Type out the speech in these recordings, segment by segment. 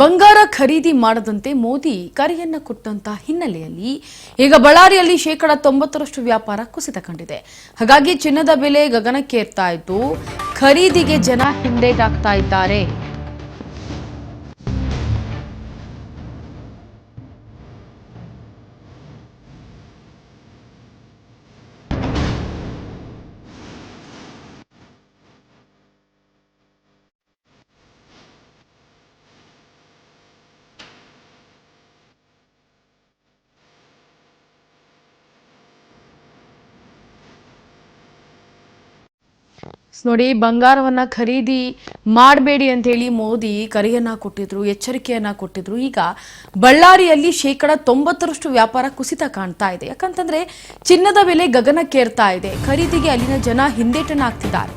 ಬಂಗಾರ ಖರೀದಿ ಮಾಡದಂತೆ ಮೋದಿ ಕರೆಯನ್ನ ಕೊಟ್ಟಂತ ಹಿನ್ನೆಲೆಯಲ್ಲಿ ಈಗ ಬಳ್ಳಾರಿಯಲ್ಲಿ 90% ವ್ಯಾಪಾರ ಕುಸಿತ ಕಂಡಿದೆ. ಹಾಗಾಗಿ ಚಿನ್ನದ ಬೆಲೆ ಗಗನಕ್ಕೇರ್ತಾ ಇದ್ದು ಖರೀದಿಗೆ ಜನ ಹಿಂದೇಟಾಗ್ತಾ ಇದ್ದಾರೆ. ನೋಡಿ, ಬಂಗಾರವನ್ನ ಖರೀದಿ ಮಾಡಬೇಡಿ ಅಂತ ಹೇಳಿ ಮೋದಿ ಕರೆಯನ್ನ ಕೊಟ್ಟಿದ್ರು, ಎಚ್ಚರಿಕೆಯನ್ನ ಕೊಟ್ಟಿದ್ರು. ಈಗ ಬಳ್ಳಾರಿಯಲ್ಲಿ 90% ವ್ಯಾಪಾರ ಕುಸಿತ ಕಾಣ್ತಾ ಇದೆ. ಯಾಕಂತಂದ್ರೆ ಚಿನ್ನದ ಬೆಲೆ ಗಗನಕ್ಕೇರ್ತಾ ಇದೆ. ಖರೀದಿಗೆ ಅಲ್ಲಿನ ಜನ ಹಿಂದೇಟನ್ನ ಆಗ್ತಿದ್ದಾರೆ.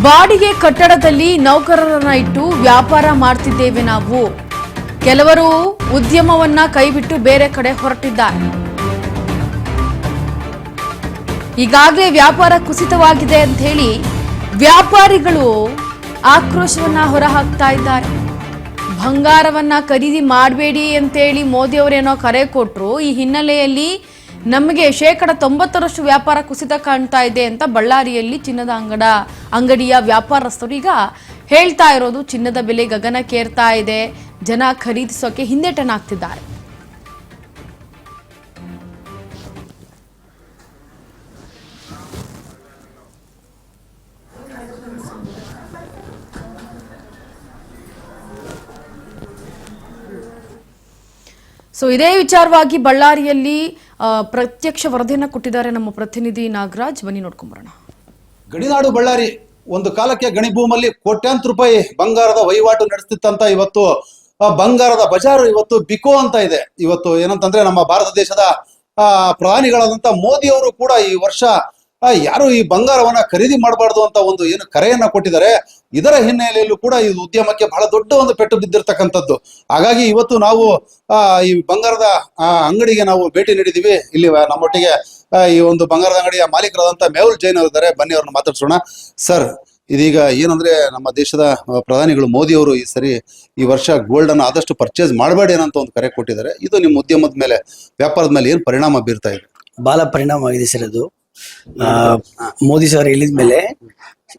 ಬಾಡಿಗೆ ಕಟ್ಟಡದಲ್ಲಿ ನೌಕರರನ್ನ ಇಟ್ಟು ವ್ಯಾಪಾರ ಮಾಡ್ತಿದ್ದೇವೆ ನಾವು. ಕೆಲವರು ಉದ್ಯಮವನ್ನ ಕೈಬಿಟ್ಟು ಬೇರೆ ಕಡೆ ಹೊರಟಿದ್ದಾರೆ. ಈಗಾಗಲೇ ವ್ಯಾಪಾರ ಕುಸಿತವಾಗಿದೆ ಅಂತ ಹೇಳಿ ವ್ಯಾಪಾರಿಗಳು ಆಕ್ರೋಶವನ್ನ ಹೊರಹಾಕ್ತಾ ಇದ್ದಾರೆ. ಬಂಗಾರವನ್ನ ಖರೀದಿ ಮಾಡಬೇಡಿ ಅಂತೇಳಿ ಮೋದಿ ಅವರೇನೋ ಕರೆ ಕೊಟ್ರು. ಈ ಹಿನ್ನೆಲೆಯಲ್ಲಿ ನಮಗೆ 90% ವ್ಯಾಪಾರ ಕುಸಿತ ಕಾಣ್ತಾ ಇದೆ ಅಂತ ಬಳ್ಳಾರಿಯಲ್ಲಿ ಚಿನ್ನದ ಅಂಗಡಿಯ ವ್ಯಾಪಾರಸ್ಥರು ಈಗ ಹೇಳ್ತಾ ಇರೋದು. ಚಿನ್ನದ ಬೆಲೆ ಗಗನಕ್ಕೇರ್ತಾ ಇದೆ, ಜನ ಖರೀದಿಸೋಕೆ ಹಿಂದೇಟನಾಗ್ತಿದ್ದಾರೆ. ಇದೇ ವಿಚಾರವಾಗಿ ಬಳ್ಳಾರಿಯಲ್ಲಿ ಪ್ರತ್ಯಕ್ಷ ವರದಿಯನ್ನ ಕೊಟ್ಟಿದ್ದಾರೆ ನಮ್ಮ ಪ್ರತಿನಿಧಿ ನಾಗರಾಜ್. ಬನ್ನಿ ನೋಡ್ಕೊಂಡ್ ಬರೋಣ. ಗಡಿನಾಡು ಬಳ್ಳಾರಿ ಒಂದು ಕಾಲಕ್ಕೆ ಗಣಿಭೂಮಲ್ಲಿ ಕೋಟ್ಯಾಂತರ ರೂಪಾಯಿ ಬಂಗಾರದ ವಹಿವಾಟು ನಡೆಸ್ತಿತ್ತಂತ ಇವತ್ತು ಬಂಗಾರದ ಬಜಾರು ಇವತ್ತು ಬಿಕೋ ಅಂತ ಇದೆ. ಇವತ್ತು ಏನಂತಂದ್ರೆ ನಮ್ಮ ಭಾರತ ದೇಶದ ಪ್ರಧಾನಿಗಳಾದಂತ ಮೋದಿ ಅವರು ಕೂಡ ಈ ವರ್ಷ ಯಾರು ಈ ಬಂಗಾರವನ್ನ ಖರೀದಿ ಮಾಡಬಾರ್ದು ಅಂತ ಒಂದು ಏನು ಕರೆಯನ್ನ ಕೊಟ್ಟಿದ್ದಾರೆ. ಇದರ ಹಿನ್ನೆಲೆಯಲ್ಲೂ ಕೂಡ ಈ ಉದ್ಯಮಕ್ಕೆ ಬಹಳ ದೊಡ್ಡ ಒಂದು ಪೆಟ್ಟು ಬಿದ್ದಿರ್ತಕ್ಕಂಥದ್ದು. ಹಾಗಾಗಿ ಇವತ್ತು ನಾವು ಈ ಬಂಗಾರದ ಅಂಗಡಿಗೆ ನಾವು ಭೇಟಿ ನೀಡಿದೀವಿ. ಇಲ್ಲಿ ನಮ್ಮೊಟ್ಟಿಗೆ ಈ ಒಂದು ಬಂಗಾರದ ಅಂಗಡಿಯ ಮಾಲೀಕರಾದಂತ ಮೇಹುಲ್ ಜೈನ್ ಅವರಿದ್ದಾರೆ. ಬನ್ನಿ ಅವ್ರನ್ನ ಮಾತಾಡ್ಸೋಣ. ಸರ್, ಇದೀಗ ಏನಂದ್ರೆ ನಮ್ಮ ದೇಶದ ಪ್ರಧಾನಿಗಳು ಮೋದಿ ಅವರು ಈ ವರ್ಷ ಗೋಲ್ಡ್ ಅನ್ನ ಆದಷ್ಟು ಪರ್ಚೇಸ್ ಮಾಡಬೇಡಿ ಅನ್ನೋ ಒಂದು ಕರೆ ಕೊಟ್ಟಿದ್ದಾರೆ. ಇದು ನಿಮ್ಮ ಉದ್ಯಮದ ಮೇಲೆ, ವ್ಯಾಪಾರದ ಮೇಲೆ ಏನ್ ಪರಿಣಾಮ ಬೀರ್ತಾ ಇದೆ? ಬಹಳ ಪರಿಣಾಮ ಆಗಿದೆ ಸರ್. ಅದು ಮೋದಿ ಸರ್ ಹೇಳಿದ ಮೇಲೆ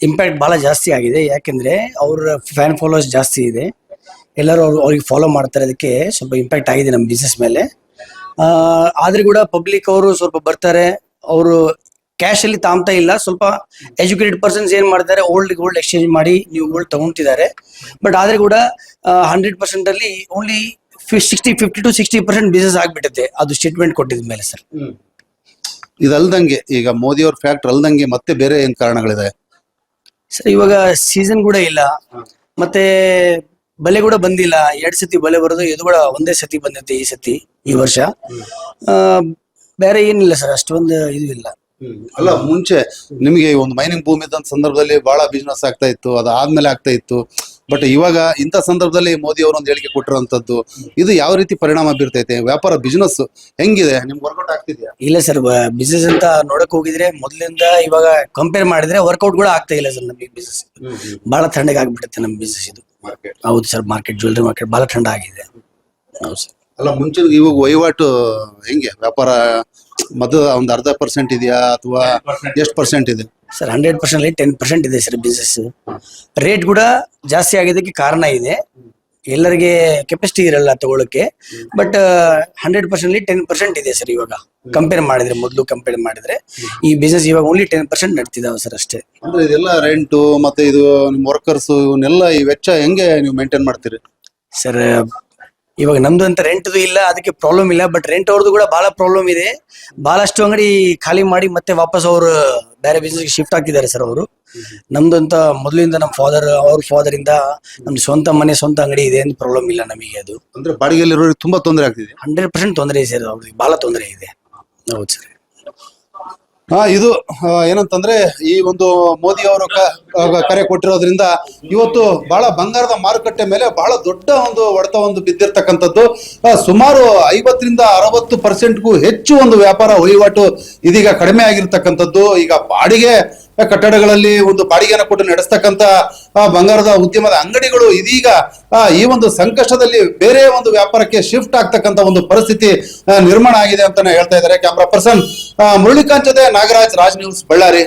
ಇಂಪ್ಯಾಕ್ಟ್ ಬಹಳ ಜಾಸ್ತಿ ಆಗಿದೆ. ಯಾಕೆಂದ್ರೆ ಅವ್ರ ಫ್ಯಾನ್ ಫಾಲೋವರ್ಸ್ ಜಾಸ್ತಿ ಇದೆ, ಎಲ್ಲರೂ ಅವ್ರಿಗೆ ಫಾಲೋ ಮಾಡ್ತಾರೆ. ಅದಕ್ಕೆ ಸ್ವಲ್ಪ ಇಂಪ್ಯಾಕ್ಟ್ ಆಗಿದೆ ನಮ್ಮ ಬಿಸ್ನೆಸ್ ಮೇಲೆ. ಆದ್ರೆ ಕೂಡ ಪಬ್ಲಿಕ್ ಅವರು ಸ್ವಲ್ಪ ಬರ್ತಾರೆ, ಅವರು ಕ್ಯಾಶ್ ಅಲ್ಲಿ ತಾಮ್ತಾ ಇಲ್ಲ. ಸ್ವಲ್ಪ ಎಜುಕೇಟೆಡ್ ಪರ್ಸನ್ಸ್ ಏನ್ ಮಾಡ್ತಾರೆ, ಗೋಲ್ಡ್ ಎಕ್ಸ್ಚೇಂಜ್ ಮಾಡಿ ನೀವು ಗೋಲ್ಡ್ ತಗೊಂತಿದ್ದಾರೆ. ಬಟ್ ಆದ್ರೆ ಕೂಡ 100% ಅಲ್ಲಿ ಓನ್ಲಿ 50 to 60% ಬಿಸ್ನೆಸ್ ಆಗ್ಬಿಟ್ಟೆ ಅದು ಸ್ಟೇಟ್ಮೆಂಟ್ ಕೊಟ್ಟಿದ ಮೇಲೆ ಸರ್. ಇದಲ್ದಂಗೆ ಈಗ ಮೋದಿ ಅವ್ರ ಫ್ಯಾಕ್ಟರ್ ಅಲ್ದಂಗೆ ಮತ್ತೆ ಬೇರೆ ಏನ್ ಕಾರಣಗಳಿದೆ ಸರ್? ಇವಾಗ ಸೀಸನ್ ಕೂಡ ಇಲ್ಲ, ಮತ್ತೆ ಬೆಲೆ ಕೂಡ ಬಂದಿಲ್ಲ. 2 ಸತಿ ಬೆಲೆ ಬರೋದು, ಇದು ಕೂಡ ಒಂದೇ ಸತಿ ಬಂದೈತೆ ಈ ವರ್ಷ. ಬೇರೆ ಏನಿಲ್ಲ ಸರ್, ಅಷ್ಟೊಂದು ಇದು ಇಲ್ಲ. ಅಲ್ಲ, ಮುಂಚೆ ನಿಮಗೆ ಒಂದು ಮೈನಿಂಗ್ ಭೂಮಿ ಇದ್ದಂತ ಸಂದರ್ಭದಲ್ಲಿ ಬಹಳ ಬಿಸ್ನೆಸ್ ಆಗ್ತಾ ಇತ್ತು, ಅದಾದ್ಮೇಲೆ ಆಗ್ತಾ ಇತ್ತು. ಬಟ್ ಇವಾಗ ಇಂಥ ಸಂದರ್ಭದಲ್ಲಿ ಮೋದಿ ಅವರು ಒಂದು ಹೇಳಿಕೆ ಕೊಟ್ಟಿರುವಂತದ್ದು, ಇದು ಯಾವ ರೀತಿ ಪರಿಣಾಮ ಬೀರ್ತೈತೆ? ವ್ಯಾಪಾರ ಬಿಸ್ನೆಸ್ ಹೆಂಗಿದೆ? ನಿಮ್ಗೆ ವರ್ಕೌಟ್ ಆಗ್ತಿದ್ಯಾ? ಇಲ್ಲ ಸರ್, ಬಿಸ್ನೆಸ್ ಅಂತ ನೋಡಕ್ ಹೋಗಿದ್ರೆ ಮೊದ್ಲಿಂದ ಇವಾಗ ಕಂಪೇರ್ ಮಾಡಿದ್ರೆ ವರ್ಕೌಟ್ ಕೂಡ ಆಗ್ತಾ ಇಲ್ಲ ಸರ್. ನಮಗೆ ಬಿಸ್ನೆಸ್ ಬಹಳ ಥಂಡಗೆ ಆಗ್ಬಿಡುತ್ತೆ ನಮ್ಮ ಬಿಸ್ನೆಸ್ ಇದು. ಹೌದು ಸರ್, ಮಾರ್ಕೆಟ್ ಜ್ಯುವೆಲ್ಲರಿ ಮಾರ್ಕೆಟ್ ಬಹಳ ಥಂಡ ಆಗಿದೆ. ಹೌದು ಸರ್. ಅಲ್ಲ, ಮುಂಚೆ ಇವಾಗ ವಹಿವಾಟು ಹೆಂಗೆ? ವ್ಯಾಪಾರ ಮೊದಲು ಒಂದು 0.5% ಇದೆಯಾ ಅಥವಾ ಎಷ್ಟು ಪರ್ಸೆಂಟ್ ಇದೆ ಸರ್? 100% 10% ಇದೆ ಸರ್ ಬಿಸ್ನೆಸ್. ರೇಟ್ ಕೂಡ ಜಾಸ್ತಿ ಆಗಿದ್ದಕ್ಕೆ ಕಾರಣ ಇದೆ, ಎಲ್ಲರಿಗೆ ಕೆಪಾಸಿಟಿ ಇರಲ್ಲ ತಗೊಳಕ್ಕೆ. ಬಟ್ 100% 10% ಇದೆ ಸರ್ ಇವಾಗ. ಕಂಪೇರ್ ಮಾಡಿದ್ರೆ, ಮೊದಲು ಕಂಪೇರ್ ಮಾಡಿದ್ರೆ ಈ ಬಿಸ್ನೆಸ್ ಇವಾಗ ಓನ್ಲಿ 10% ನಡ್ತಿದಾವೆ ಸರ್, ಅಷ್ಟೇ. ಅಂದ್ರೆ ಇದೆಲ್ಲ ರೆಂಟು ಮತ್ತೆ ಇದು ನಿಮ್ ವರ್ಕರ್ಸ್, ಇವನ್ನೆಲ್ಲ ಈ ವೆಚ್ಚ ಹೆಂಗೆ ನೀವು ಮೇಂಟೈನ್ ಮಾಡ್ತೀರಿ ಸರ್? ಇವಾಗ ನಮ್ದು ಅಂತ ರೆಂಟ್ದು ಇಲ್ಲ, ಅದಕ್ಕೆ ಪ್ರಾಬ್ಲಮ್ ಇಲ್ಲ. ಬಟ್ ರೆಂಟ್ ಅವ್ರದ್ದು ಕೂಡ ಬಹಳ ಪ್ರಾಬ್ಲಮ್ ಇದೆ. ಬಹಳಷ್ಟು ಅಂಗಡಿ ಖಾಲಿ ಮಾಡಿ ಮತ್ತೆ ವಾಪಸ್ ಅವರು ಬೇರೆ ಬಿಸ್ನೆಸ್ ಶಿಫ್ಟ್ ಆಗ್ತಿದ್ದಾರೆ ಸರ್ ಅವರು. ನಮ್ದು ಅಂತ ಮೊದಲಿಂದ ನಮ್ಮ ಅವ್ರ ಫಾದರ್ ಇಂದ ನಮ್ದು ಸ್ವಂತ ಮನೆ, ಸ್ವಂತ ಅಂಗಡಿ ಇದೆ, ಏನು ಪ್ರಾಬ್ಲಮ್ ಇಲ್ಲ ನಮಗೆ. ಅದು ಅಂದ್ರೆ ಬಾಡಿಗೆಯಲ್ಲಿರೋರಿಗೆ ತುಂಬಾ ತೊಂದರೆ ಆಗ್ತಿದೆ. 100% ತೊಂದರೆ ಇದೆ ಸರ್, ಅವ್ರಿಗೆ ಬಹಳ ತೊಂದರೆ ಇದೆ. ಹೌದು ಸರ್. ಇದು ಏನಂತಂದ್ರೆ ಈ ಒಂದು ಮೋದಿ ಅವರು ಕರೆ ಕೊಟ್ಟಿರೋದ್ರಿಂದ ಇವತ್ತು ಬಹಳ ಬಂಗಾರದ ಮಾರುಕಟ್ಟೆ ಮೇಲೆ ಬಹಳ ದೊಡ್ಡ ಒಂದು ಹೊಡೆತ ಒಂದು ಬಿದ್ದಿರ್ತಕ್ಕಂಥದ್ದು. ಸುಮಾರು 50-60% ಹೆಚ್ಚು ಒಂದು ವ್ಯಾಪಾರ ವಹಿವಾಟು ಇದೀಗ ಕಡಿಮೆ ಆಗಿರ್ತಕ್ಕಂಥದ್ದು. ಈಗ ಬಾಡಿಗೆ ಕಟ್ಟಡಗಳಲ್ಲಿ ಒಂದು ಬಾಡಿಗೆಯನ್ನು ಕೊಟ್ಟು ನಡೆಸ್ತಕ್ಕಂಥ ಬಂಗಾರದ ಉದ್ಯಮದ ಅಂಗಡಿಗಳು ಇದೀಗ ಈ ಒಂದು ಸಂಕಷ್ಟದಲ್ಲಿ ಬೇರೆ ಒಂದು ವ್ಯಾಪಾರಕ್ಕೆ ಶಿಫ್ಟ್ ಆಗ್ತಕ್ಕಂಥ ಒಂದು ಪರಿಸ್ಥಿತಿ ನಿರ್ಮಾಣ ಆಗಿದೆ ಅಂತಾನೆ ಹೇಳ್ತಾ ಇದ್ದಾರೆ. ಕ್ಯಾಮ್ರಾ ಪರ್ಸನ್ ಮುರಳಿಕಾಂತ್ ಜೊತೆ ನಾಗರಾಜ್, ರಾಜ್ ನ್ಯೂಸ್, ಬಳ್ಳಾರಿ.